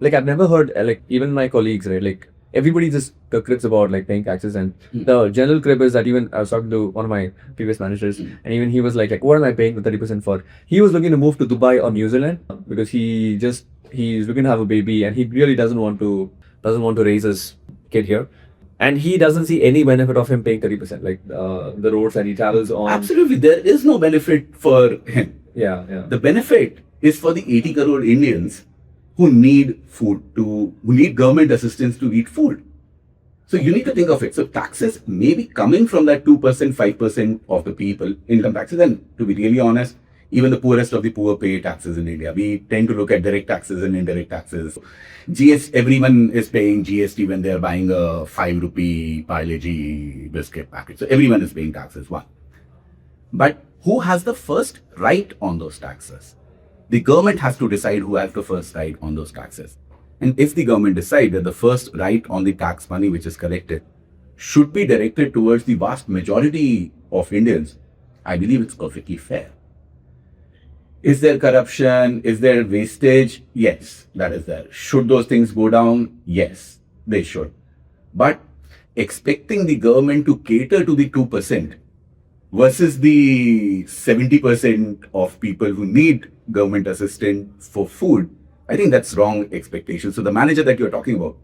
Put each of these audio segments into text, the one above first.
Like I've never heard like even my colleagues, right? Like everybody just cribs about like paying taxes, and the general crib is that even I was talking to one of my previous managers, and even he was like what am I paying the 30% for? He was looking to move to Dubai or New Zealand because he's looking to have a baby, and he really doesn't want to raise his kid here. And he doesn't see any benefit of him paying 30%, like the roads that he travels on. Absolutely, there is no benefit for him. Yeah, yeah. The benefit is for the 80 crore Indians who need who need government assistance to eat food. So you need to think of it. So taxes may be coming from that 2%, 5% of the people, income taxes. And to be really honest, even the poorest of the poor pay taxes in India. We tend to look at direct taxes and indirect taxes. Everyone is paying GST when they're buying a 5 rupee Parle G biscuit packet. So everyone is paying taxes, one. But who has the first right on those taxes? The government has to decide who has the first right on those taxes. And if the government decides that the first right on the tax money which is collected should be directed towards the vast majority of Indians, I believe it's perfectly fair. Is there corruption? Is there wastage? Yes, that is there. Should those things go down? Yes, they should. But expecting the government to cater to the 2% versus the 70% of people who need government assistance for food, I think that's wrong expectation. So the manager that you're talking about,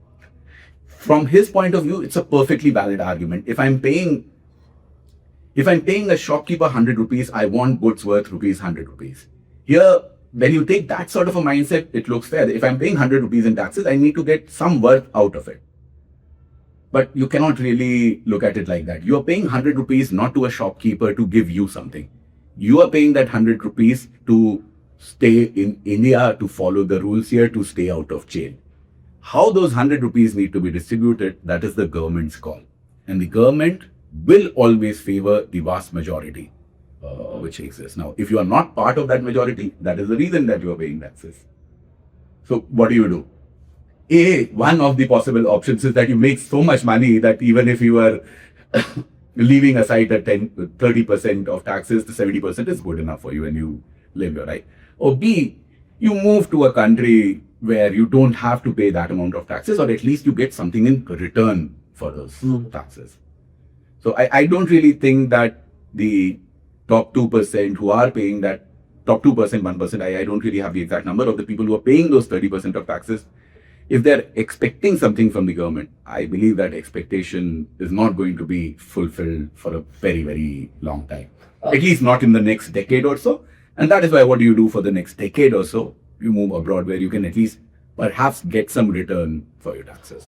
from his point of view, it's a perfectly valid argument. If I'm paying a shopkeeper 100 rupees, I want goods worth rupees 100 rupees. Here, when you take that sort of a mindset, it looks fair. If I'm paying 100 rupees in taxes, I need to get some worth out of it. But you cannot really look at it like that. You are paying 100 rupees not to a shopkeeper to give you something. You are paying that 100 rupees to stay in India, to follow the rules here, to stay out of jail. How those 100 rupees need to be distributed, that is the government's call. And the government will always favor the vast majority which exists. Now, if you are not part of that majority, that is the reason that you are paying taxes. So what do? One of the possible options is that you make so much money that even if you are leaving aside the 30% of taxes, the 70% is good enough for you and you live your life. Or B, you move to a country where you don't have to pay that amount of taxes, or at least you get something in return for those taxes. So I don't really think that the top 2% who are paying that, top 2%, 1%, I don't really have the exact number of the people who are paying those 30% of taxes. If they're expecting something from the government, I believe that expectation is not going to be fulfilled for a very, very long time. At least not in the next decade or so. And that is why what do you do for the next decade or so? You move abroad where you can at least perhaps get some return for your taxes.